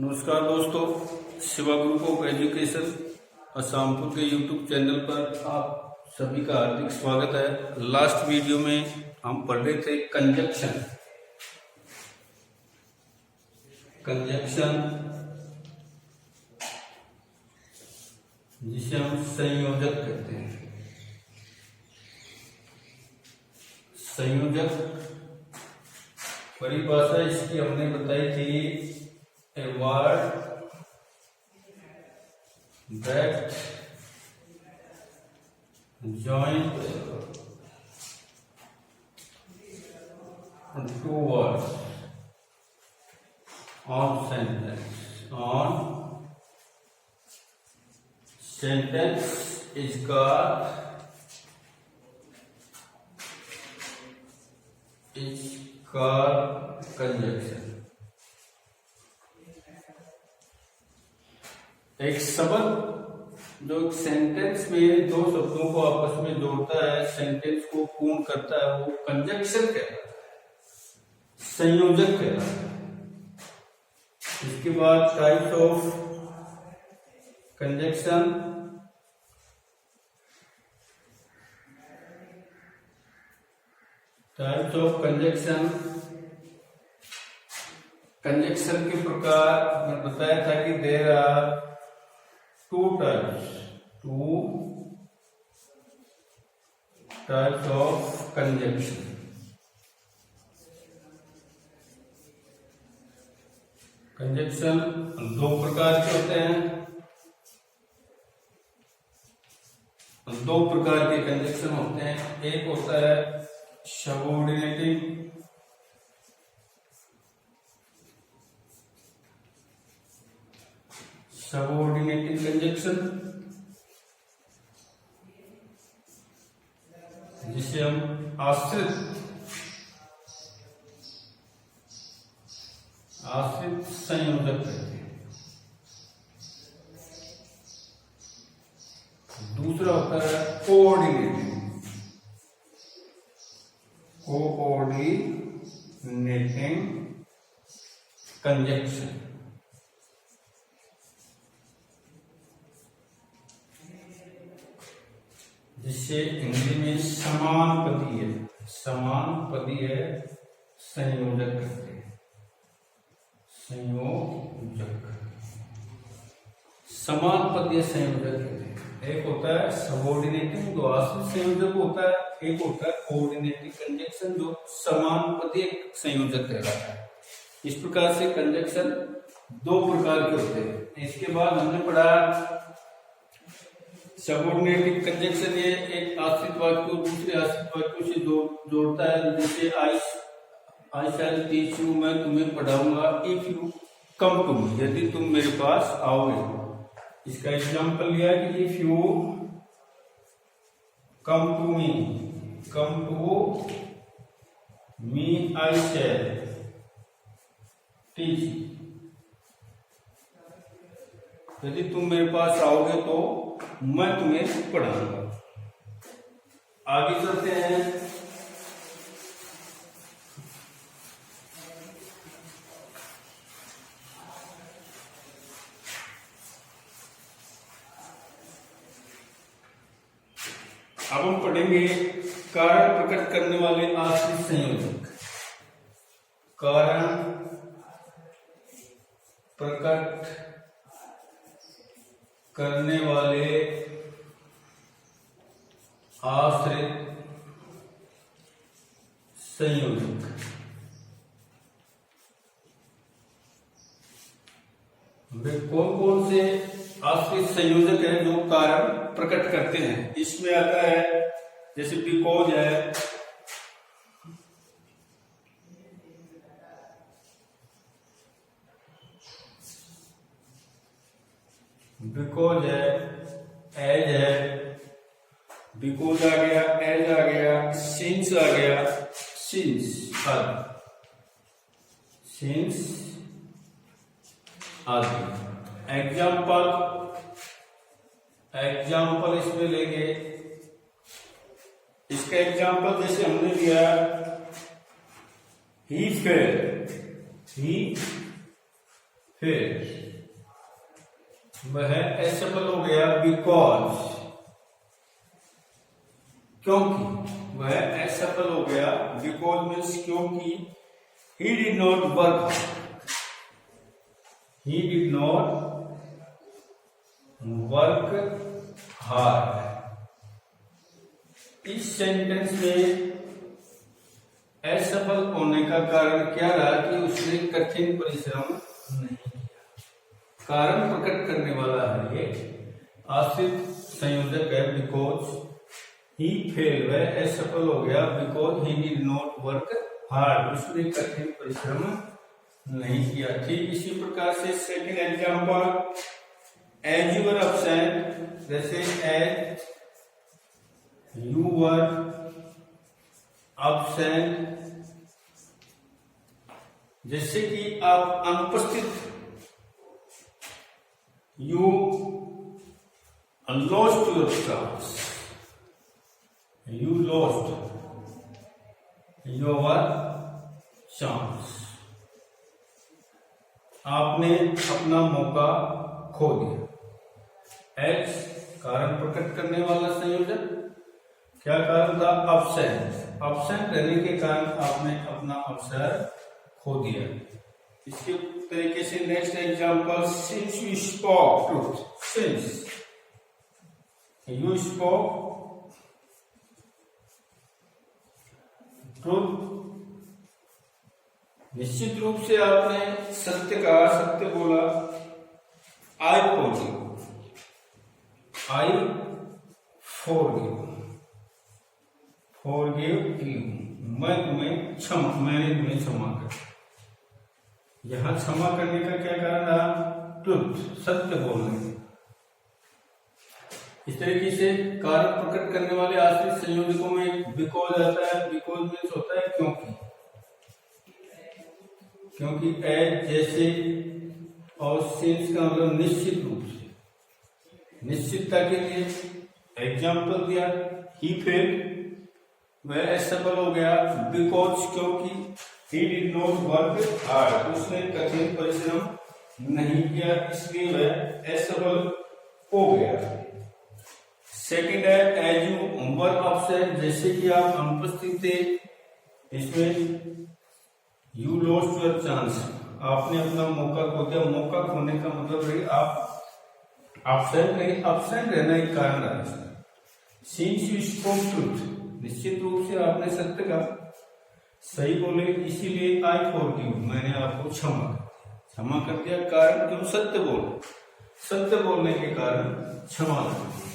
नमस्कार दोस्तों, Shiva group of education असामपुर के यूट्यूब चैनल पर आप सभी का हार्दिक स्वागत है। लास्ट वीडियो में हम पढ़ रहे थे कंजक्शन जिसे हम संयोजक कहते हैं। संयोजक परिभाषा इसकी हमने बताई थी, a word that join two words on sentence is called conjunction। एक शब्द जो एक सेंटेंस में दो शब्दों को आपस में जोड़ता है, सेंटेंस को पूर्ण करता है, वो कंजक्शन कहलाता है, संयोजक कहलाता है। इसके बाद टाइप्स ऑफ कंजक्शन, कंजक्शन के प्रकार मैं बताया था कि there are two types of conjunction। Conjunction दो प्रकार के होते हैं, दो प्रकार के कंजक्शन होते हैं। एक होता है सबऑर्डिनेटिंग कंजक्शन, जिसे हम आश्रित संयोजक कहते हैं। दूसरा होता है कोऑर्डिनेटिंग कंजक्शन, जिसे हिंदी में समानपदीय संयोजक कहते हैं। समानपदीय संयोजक कहते हैं। एक होता है सबऑर्डिनेटिंग जो आश्रित संयोजक होता है, एक होता है कोऑर्डिनेटिंग कंजक्शन जो समानपदीय संयोजक कहलाता है। इस प्रकार से कंजक्शन दो प्रकार के होते हैं। इसके बाद हमने पढ़ा सबऑर्डिनेटिंग कंजक्शन, ये एक आश्रित वाक्य को दूसरे आश्रित वाक्यों से जोड़ता है। जैसे आई शैल टीच यू, मैं तुम्हें पढ़ाऊंगा, if you come to me, यदि तुम मेरे पास आओगे। इसका एग्जाम्पल लिया है कि if you come to me I shall teach, यदि तुम मेरे पास आओगे तो मैं तुम्हें पढ़ाऊंगा। आगे चलते हैं। अब हम पढ़ेंगे कारण प्रकट करने वाले आश्रित संयोजक। कारण प्रकट करने वाले आश्रित संयोजक। वे कौन कौन से आश्रित संयोजक हैं जो कारण प्रकट करते हैं? इसमें आता है जैसे बिकॉज है, एज है, बिकॉज आ गया, एज आ गया, सिंस आ गया, सिंस आदि। एग्जाम्पल इसमें लेंगे। इसका एग्जाम्पल जैसे हमने लिया he fell फिर वह असफल हो गया बिकॉज, क्योंकि, वह असफल हो गया बिकॉज मीन्स क्योंकि, he did not work, he did not work hard। इस सेंटेंस में असफल होने का कारण क्या रहा कि उसने कठिन परिश्रम नहीं किया। कारण प्रकट करने वाला है ये आश्रित संयोजक है बिकॉज, ही फेल, वह असफल हो गया because he did not work hard, उसने कठिन परिश्रम नहीं किया। ठीक इसी प्रकार से second example, as you were absent, जैसे एज यू वर एब्सेंट, जैसे कि आप अनुपस्थित, you lost your chance, you lost your chance, आपने अपना मौका खो दिया। एज कारण प्रकट करने वाला संयोजन, क्या कारण था? अब्सेंट, अब्सेंट रहने के कारण आपने अपना अवसर खो दिया। इसके तरीके से next example, since you spoke truth, since you spoke truth, निश्चित रूप से आपने सत्य कहा, सत्य बोला। I forgive, I forgive you, मैंने तुम्हें क्षमा कर। यहां क्षमा करने का क्या कारण रहा? ट्रुथ, सत्य बोलने। इस तरीके से कारण प्रकट करने वाले आश्रित संयोजकों में बिकॉज आता है। बिकॉज मीन्स होता है क्योंकि, क्योंकि एज जैसे, और सिंस का मतलब निश्चित रूप से, निश्चितता के लिए। एग्जाम्पल दिया, ही फेल्ड, वह असफल हो गया बिकॉज क्योंकि, he did not work hard, उसने कठिन परिश्रम नहीं किया इसलिए वह असफल हो गया। सेकंड है, एज यू वर एब्सेंट, जैसे कि आप अनुपस्थित थे, इसमें यू लॉस्ट योर चांस, आपने अपना मौका खो दिया। मौका खोने का मतलब है आप एब्सेंट नहीं, एब्सेंट रहना एक कारण है। सिंस यू स्पोक ट्रूथ, निश्चित रूप से आपने सत्य का सही बोले, इसीलिए आई फॉरगिव, मैंने आपको क्षमा कर दिया। कारण क्यों? सत्य बोले, सत्य बोलने के कारण क्षमा कर दिया।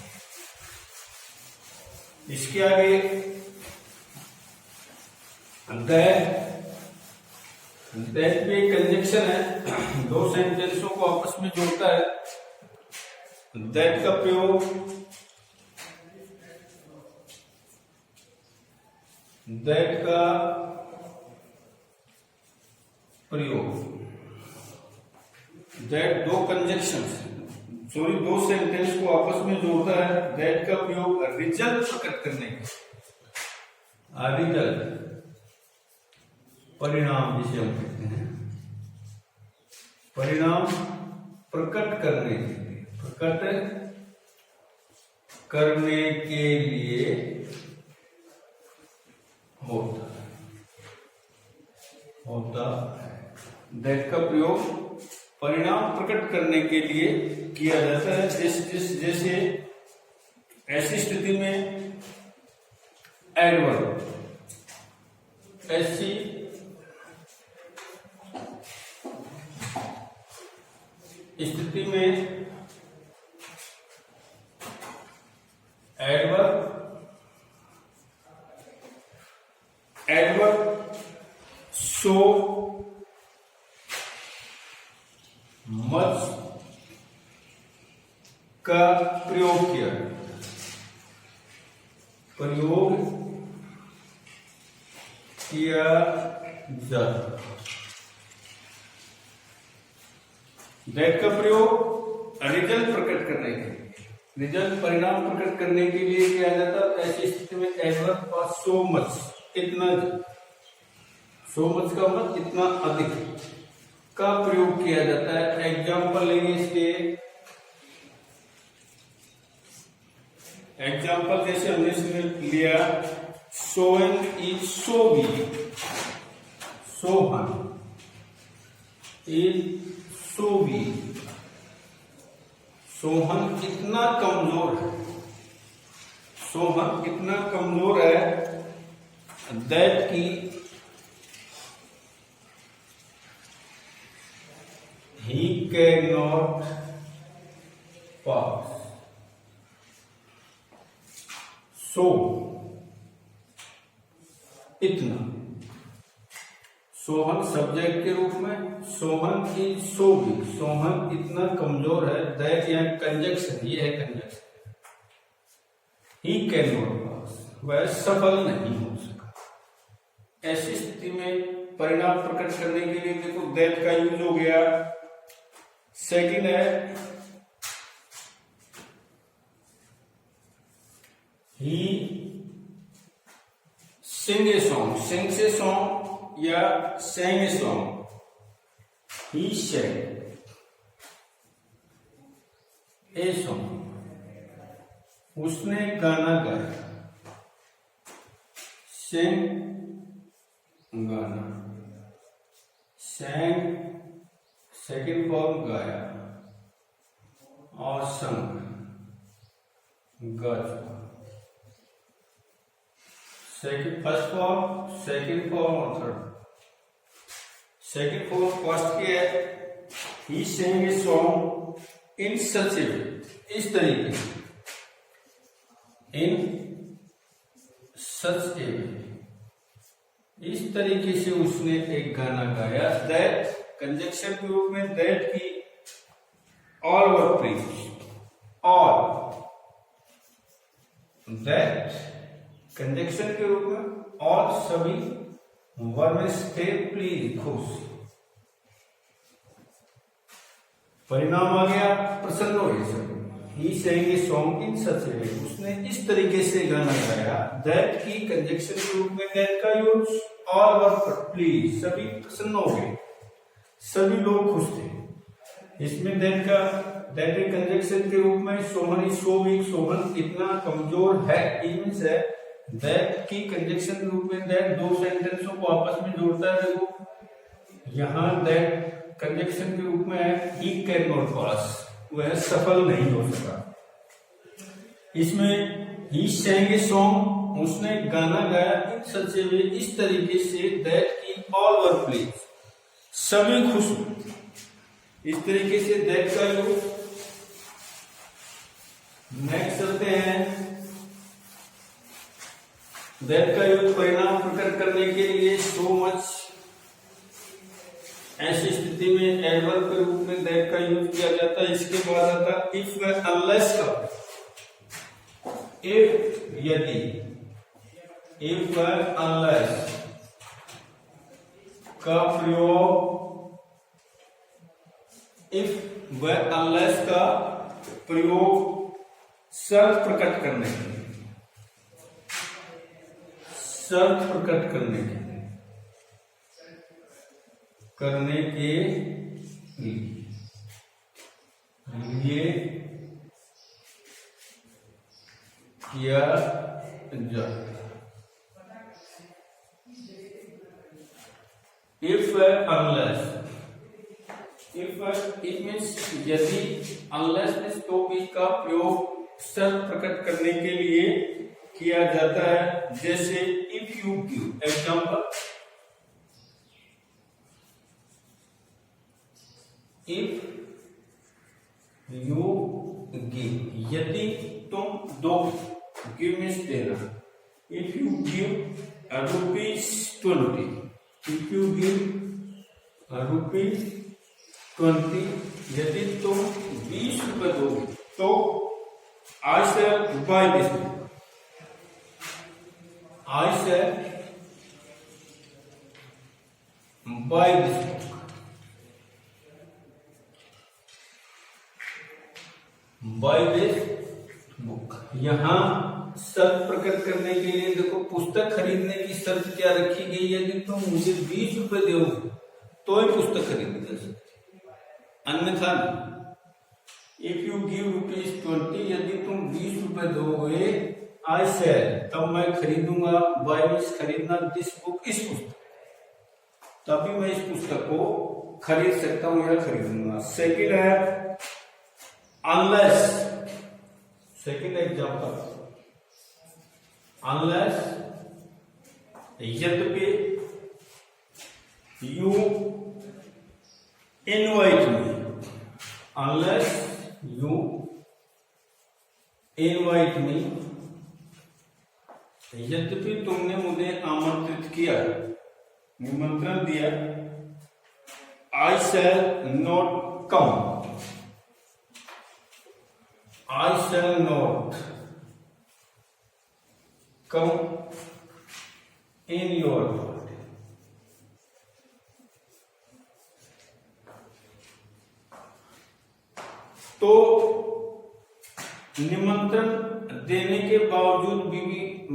इसके आगे दैट भी एक कंजक्शन है, दो सेंटेंसों को आपस में जोड़ता है। दैट का प्रयोग, दैट का प्रयोग, दैट दो कंजक्शंस, सॉरी दो सेंटेंस को आपस में जोड़ता है। दैट का प्रयोग रिजल्ट प्रकट करने का, रिजल्ट परिणाम जिसे हम कहते हैं, परिणाम प्रकट करने के लिए, प्रकट करने के लिए होता है। दैट का प्रयोग परिणाम प्रकट करने के लिए किया जाता है। जैसे ऐसी स्थिति में एडवर्ब, ऐसी स्थिति में एडवर्ब, सो मच का प्रयोग किया, जाता। दैट का प्रयोग रिजल्ट प्रकट करने के लिए, रिजल्ट परिणाम प्रकट करने के लिए किया जाता। ऐसी स्थिति में एडवर्ब और सो मच, इतना, सो मच का मतलब इतना अधिक, का प्रयोग किया जाता है। एग्जाम्पल लेंगे इसके। एग्जाम्पल जैसे हमने इसमें लिया, Sohan is so weak. Sohan is so weak. Sohan कितना कमजोर है। सोहन कितना कमजोर है। दैट की he cannot pass। सो इतना। सोहन सब्जेक्ट के रूप में, Sohan is so weak, Sohan इतना कमजोर है। दैट यहाँ कंजक्शन, ये है conjunction. He can not pass, वह सफल नहीं हो सका। ऐसी स्थिति में परिणाम प्रकट करने के लिए देखो दैट का यूज हो गया। सेकंड है ही सिंग ए सॉन्ग। सिंग से सॉन्ग या sang a song। he sang a song। उसने गाना गाया। sang गाना, sang सेकेंड फॉर्म गाया, और संग गा चुका। फर्स्ट फॉर्म, सेकेंड फॉर्म और थर्ड। सेकेंड फॉर्म फर्स्ट की है, ही sang a song इन सच ए वे, इस तरीके से, इन सच ए वे, इस तरीके से उसने एक गाना गाया। दैट कंजक्शन के रूप में दैट की all were please. All that conjunction के रूप में ऑल सभी वर में स्टे प्लीज, खुश। परिणाम आ गया, प्रसन्न हो गए सभी। ही sang a song in such a way, उसने इस तरीके से गाना गाया। दैट की कंजक्शन के रूप में दैट का यूज ऑल वर प्लीज, सभी प्रसन्न हो गए, सभी लोग खुश थे। इसमें दैट का दैट के कंजक्शन के रूप में Sohan is so weak, Sohan इतना कमजोर है, मींस है। दैट की कंजक्शन के रूप में दैट दो सेंटेंसों को आपस में जोड़ता है। देखो यहां दैट कंजक्शन के रूप में है ही कैन नॉट पास, वह सफल नहीं हो सका। इसमें ही sang a song, उसने गाना गाया। इन सच ए वे, इस तरीके से दैट की ऑल वर प्लीज, सभी खुश हुए। इस तरीके से दैट का यूज। नेक्स्ट चलते हैं, दैट का यूज परिणाम प्रकट करने के लिए सो मच। ऐसी स्थिति में एडवर्ब के रूप में दैट का यूज किया जाता है। इसके बाद आता इफ व अनलेस का। इफ यदि, इफ व अनलेस का प्रयोग, इफ व अनलेस का प्रयोग शर्त प्रकट करने के लिए, शर्त प्रकट करने के लिए किया जाता है। इफ अनलेस, इफ मीन्स यदि, अनलेस मीन्स तो भी का प्रयोग शर्त प्रकट करने के लिए किया जाता है। जैसे if you give, example, if you give, यदि तुम दो, गिव मीन्स देना। If you give ₹20, if you give ₹20, यदि तुम 20 रुपए दोगे तो I shall buy this book, I shall buy this book. Buy this book, यहां शर्त प्रकट करने के लिए देखो पुस्तक खरीदने की शर्त क्या रखी गई है। यदि तुम मुझे 20 रुपए दोगे तो ये पुस्तक खरीदी जा सकती, अन्यथा नहीं। इफ यू गिव ₹20, यदि तुम 20 रुपए दोगे, आई सेल, तब मैं खरीदूंगा, बाय मींस खरीदना, दिस बुक, इस पुस्तक, तभी मैं इस पुस्तक को खरीद सकता हूं या खरीदूंगा। सेकंड है अनलेस, सेकंड एग्जांपल, अनलेस, यद्यपि, you invite me, unless you invite me, यद्यपि तुमने मुझे आमंत्रित किया, निमंत्रण दिया, I shall not come, I shall not come in your birthday. तो निमंत्रण देने के बावजूद भी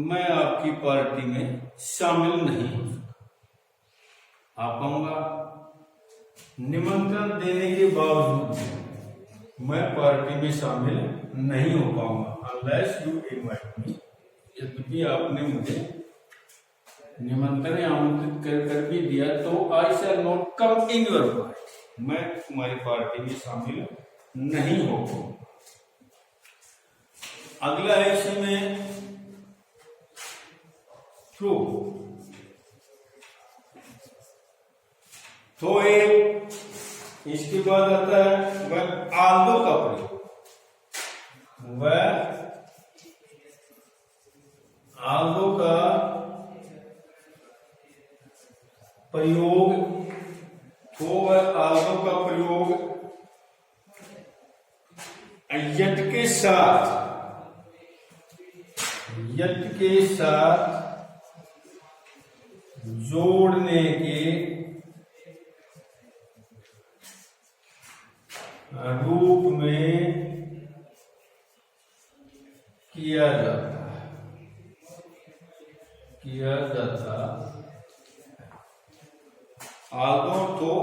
मैं आपकी पार्टी में शामिल नहीं हो सकता। आ पाऊंगा, निमंत्रण देने के बावजूद मैं पार्टी में शामिल नहीं हो पाऊंगा, अनलेस यू इनवाइट मी, यदि आपने मुझे निमंत्रण आमंत्रित कर भी दिया, तो I shall not come in your party, मैं तुम्हारी पार्टी में शामिल नहीं हो पाऊंगा। अगला है इसमें ट्रू, तो एक, इसके बाद आता है वह आल्दो का प्रयोग, वह आल्दो का प्रयोग, तो वह आल्दो का प्रयोग यट के साथ, यट के साथ जोड़ने के रूप में किया जाता है, किया जाता। आल्दो तो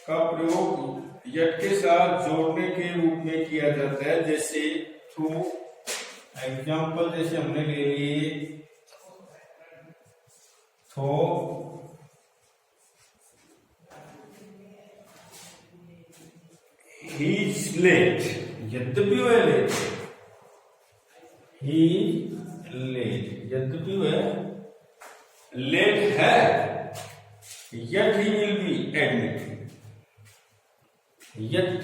का प्रयोग यट के साथ जोड़ने के रूप में किया जाता है, जैसे थ्रू, एग्जाम्पल जैसे हमने ले लिए, तो ही इज लेट, यद्यपि वह लेट, ही लेट, यद्यपि वह लेट है, yet he will be admitted, yet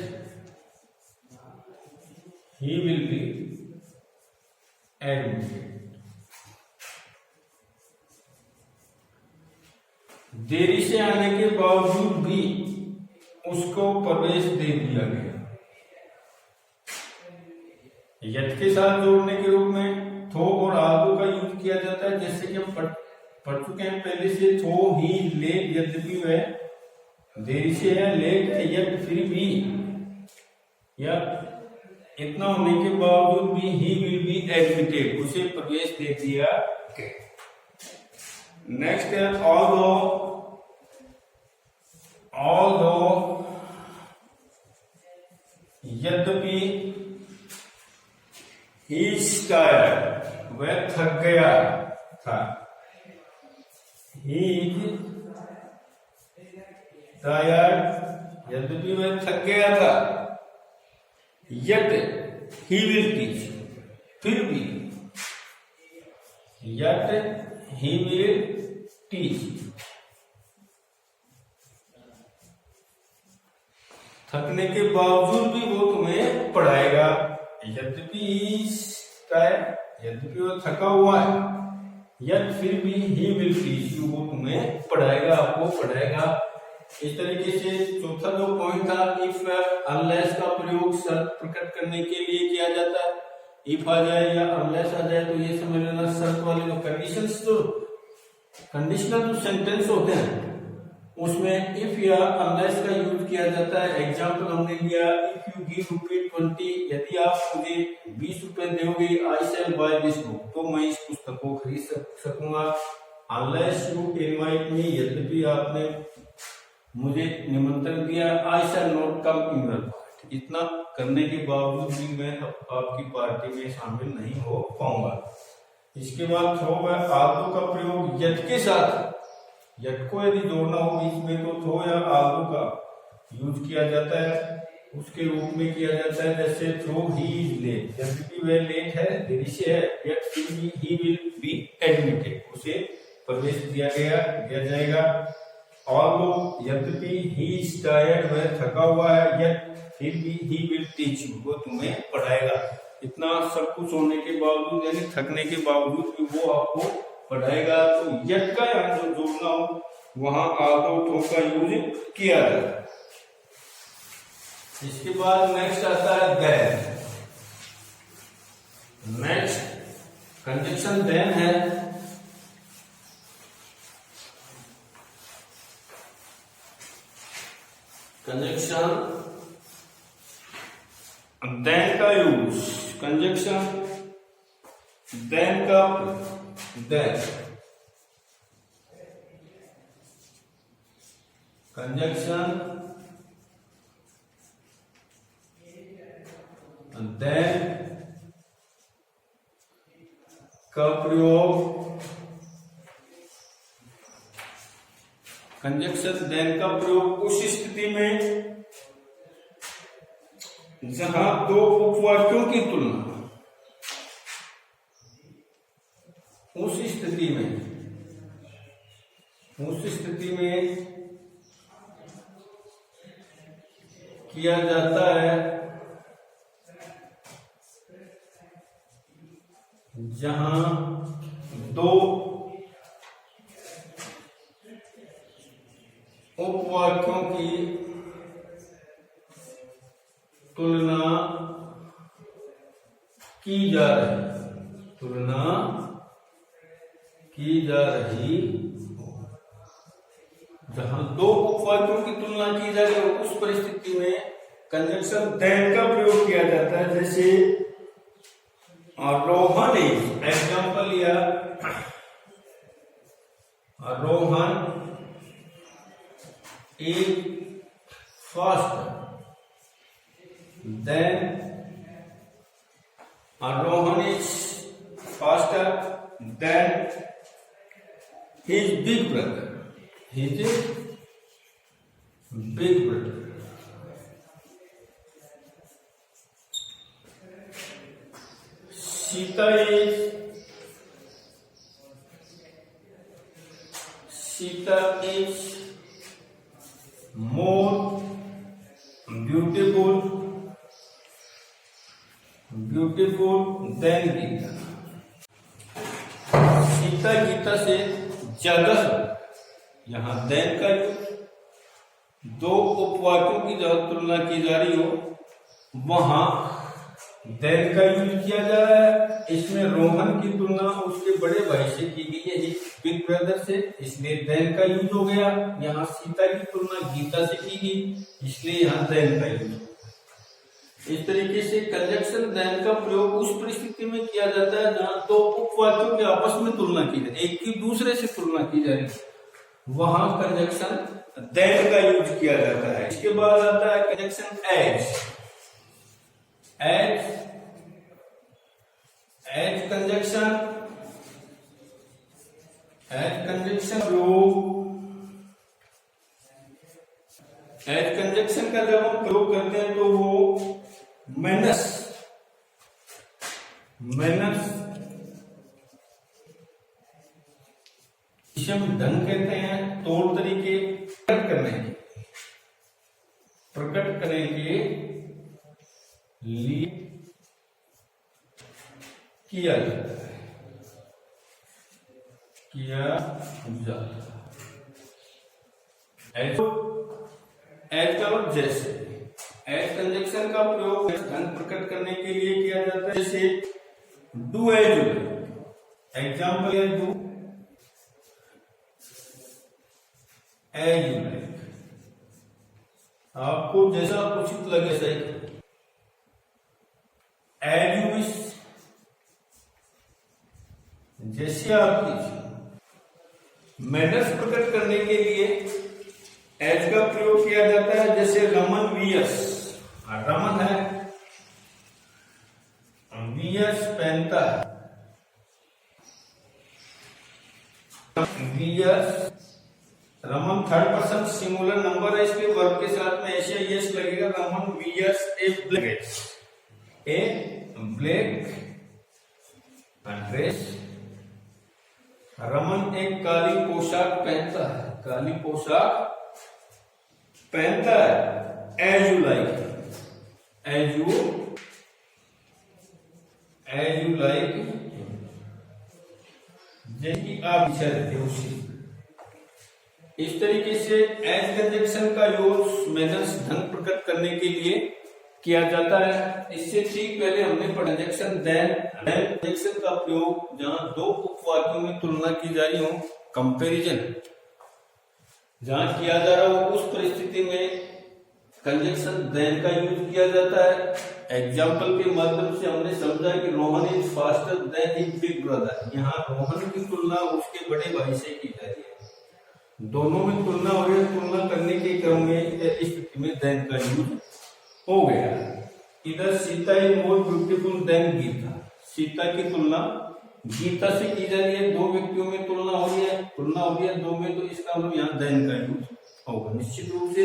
he will be admitted। देरी से आने के बावजूद भी उसको प्रवेश दे दिया गया, यत के साथ जोड़ने के रूप में थो और आल्दो का यूज किया जाता है, जैसे कि हम पढ़ चुके हैं पहले से। थो, ही, लेट, यद्यपि वह देरी से है, लेट है, यट फिर भी, या इतना होने के बावजूद भी ही विल बी एडमिटेड, उसे प्रवेश दे दिया गया। नेक्स्ट है ऑल्दो, यद्यपि, ही इज टायर्ड, वह थक गया था, ही इज टायर्ड, यद्यपि वह थक गया था, यट ही विल टीच, फिर भी, यट ही विल टीच, थकने के बावजूद भी वो तुम्हें पढ़ाएगा, यद्यपि यद्यपि वो थका हुआ है, यट फिर भी ही विल टीच यू, वो तुम्हें पढ़ाएगा, आपको पढ़ाएगा। इस तरीके से चौथा जो पॉइंट था, इफ अनलेस का प्रयोग शर्त प्रकट करने के लिए किया जाता है। इफ आ जाए या अनलेस आ जाए तो ये समझ लेना शर्त वाले जो कंडीशनल जो सेंटेंस होते हैं उसमें इफ या अनलेस का यूज किया जाता है। एग्जाम्पल हमने लिया, इफ यू गिव ₹20, यदि आप मुझे 20 रुपए दोगे, आई शैल बाय दिस बुक, तो मैं इस पुस्तक को खरीद सकूंगा। अनलेस यू इनवाइट मी, यद्यपि आपने मुझे निमंत्रण दिया, I shall not come in your party, इतना करने के बावजूद भी मैं आपकी पार्टी में शामिल नहीं हो पाऊंगा। इसके बाद थ्रो व आल्दो का प्रयोग यट के साथ, यट को यदि जोड़ना हो बीच में तो थ्रो या आल्दो का यूज किया जाता है, उसके रूप में किया जाता है। जैसे थ्रो ही इज लेट, यद्यपि वह लेट है, देरी है, yet he will be admitted, उसे प्रवेश दिया जाएगा। ऑल्दो यद्यपि ही इज टायर्ड, वह थका हुआ है, यट फिर भी ही विल टीच यू, वो तुम्हें पढ़ाएगा। इतना सब कुछ होने के बावजूद, यानी थकने के बावजूद भी वो आपको पढ़ाएगा। तो यट का यहाँ जो जोड़ना हो वहां ऑल्दो थ्रो का यूज किया जाता है। इसके बाद नेक्स्ट आता है देन। नेक्स्ट कंजक्शन देन है। कंजक्शन देन का यूज, कंजक्शन देन का देन, कंजक्शन देन का प्रयोग, कंजक्शन देन का प्रयोग उस स्थिति में जहां दो उपवाक्यों की तुलना, उस स्थिति में किया जाता है जहां दो उपवाक्यों की तुलना की जा रही हो, जहां दो उपवाक्यों की तुलना की जा रही हो, उस परिस्थिति में कंजक्शन देन का प्रयोग किया जाता है। जैसे रोहन इज, एग्जाम्पल लिया, Rohan is fast than, Rohan is faster than his big brother, his big brother। Sita is more beautiful than Gita, Sita Gita से ज्यादा, यहां देन का यूज दो उपवाक्यों की जब तुलना की जा रही हो वहां देन का यूज किया जा रहा है। इसमें रोहन की तुलना उसके बड़े भाई से की गई है, बिग ब्रदर से, इसलिए देन का यूज हो गया। यहाँ सीता की तुलना गीता से की गई, इसलिए यहाँ देन का यूज। इस तरीके से कंजक्शन देन का प्रयोग उस परिस्थिति में किया जाता है जहां दो उपवाक्यों के आपस में तुलना की जाए, एक की दूसरे से तुलना की जा रही है, वहां कंजक्शन देन का यूज किया जाता है। इसके बाद आता है कंजक्शन एज। एज कंजक्शन प्रयोग, एज कंजक्शन का जब हम प्रयोग करते हैं तो वो मैनस जिसे हम ढंग कहते हैं, तौर तरीके प्रकट करने के लिए किया जाता है। एज का मतलब जैसे, एज कंजक्शन का प्रयोग ढंग प्रकट करने के लिए किया जाता है। जैसे do as you like, example है डू एज यू लाइक, आपको जैसा उचित लगे सही। एज यू विश, जैसे आप कीजिए। मैनर्स प्रकट करने के लिए एज का प्रयोग किया जाता है, जैसे रमन वीएस, रमन है, वीएस पहनता है, wears, Raman third person singular number है, इसके वर्ब के साथ में ऐसे यस लगेगा, Raman wears a black dress, Raman एक काली पोशाक पहनता है, काली पोशाक पहनता है, as you like, as you like, जैसी आप इच्छा रहते हो उसी। इस तरीके से एज कंजक्शन का यूज मैनर्स ढंग प्रकट करने के लिए किया जाता है। इससे ठीक पहले हमने पढ़ा कंजक्शन देन कंजक्शन का प्रयोग जहां दो उपवाक्यों में तुलना की जा रही हो, कंपैरिजन जहां किया जा रहा हो, उस परिस्थिति में कंजक्शन देन का यूज किया जाता है। एग्जाम्पल के माध्यम से हमने समझा कि Rohan is faster then his big brother, यहाँ रोहन की तुलना उसके बड़े भाई से की जा रही है, दोनों में तुलना हो रही है, तुलना करने के क्रम में इस स्थिति में देन का यूज हो गया। इधर Sita is more beautiful than Gita, Sita की तुलना गीता से की जा रही है, दो व्यक्तियों में तुलना हो रही है दो में, तो इसका मतलब यहाँ देन का यूज होगा। निश्चित रूप से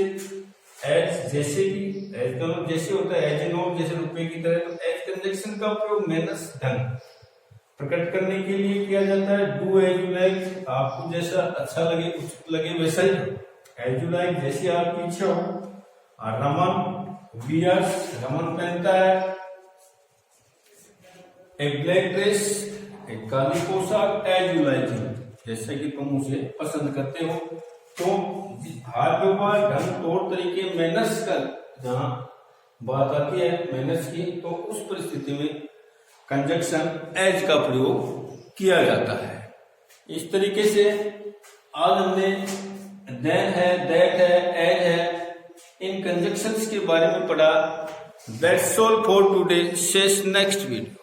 एज जैसे भी एज का मतलब जैसे होता है, एज नोट जैसे रुपए की तरह, तो एज कंजक्शन का प्रयोग मैनर्स ढंग प्रकट करने के लिए किया जाता है। डू एज यू लाइक, आपको जैसा अच्छा लगे उचित लगे वैसा ही, एज यू लाइक जैसी आपकी इच्छा हो। और रमन वियर्स, रमन पहनता है एक ब्लैक ड्रेस, एक काली पोशाक, एज यू लाइक, जैसे कि तुम उसे पसंद करते हो। तो हाथ व्यवहार ढंग तौर तरीके मैनर्स का जहां बात आती है मैनर्स की, तो उस परिस्थिति में कंजक्शन एज का प्रयोग किया जाता है। इस तरीके से आज हमने देन है, दैट है, एज है, इन कंजक्शंस के बारे में पढ़ा। दैट्स ऑल फॉर टुडे, सेस नेक्स्ट वीडियो।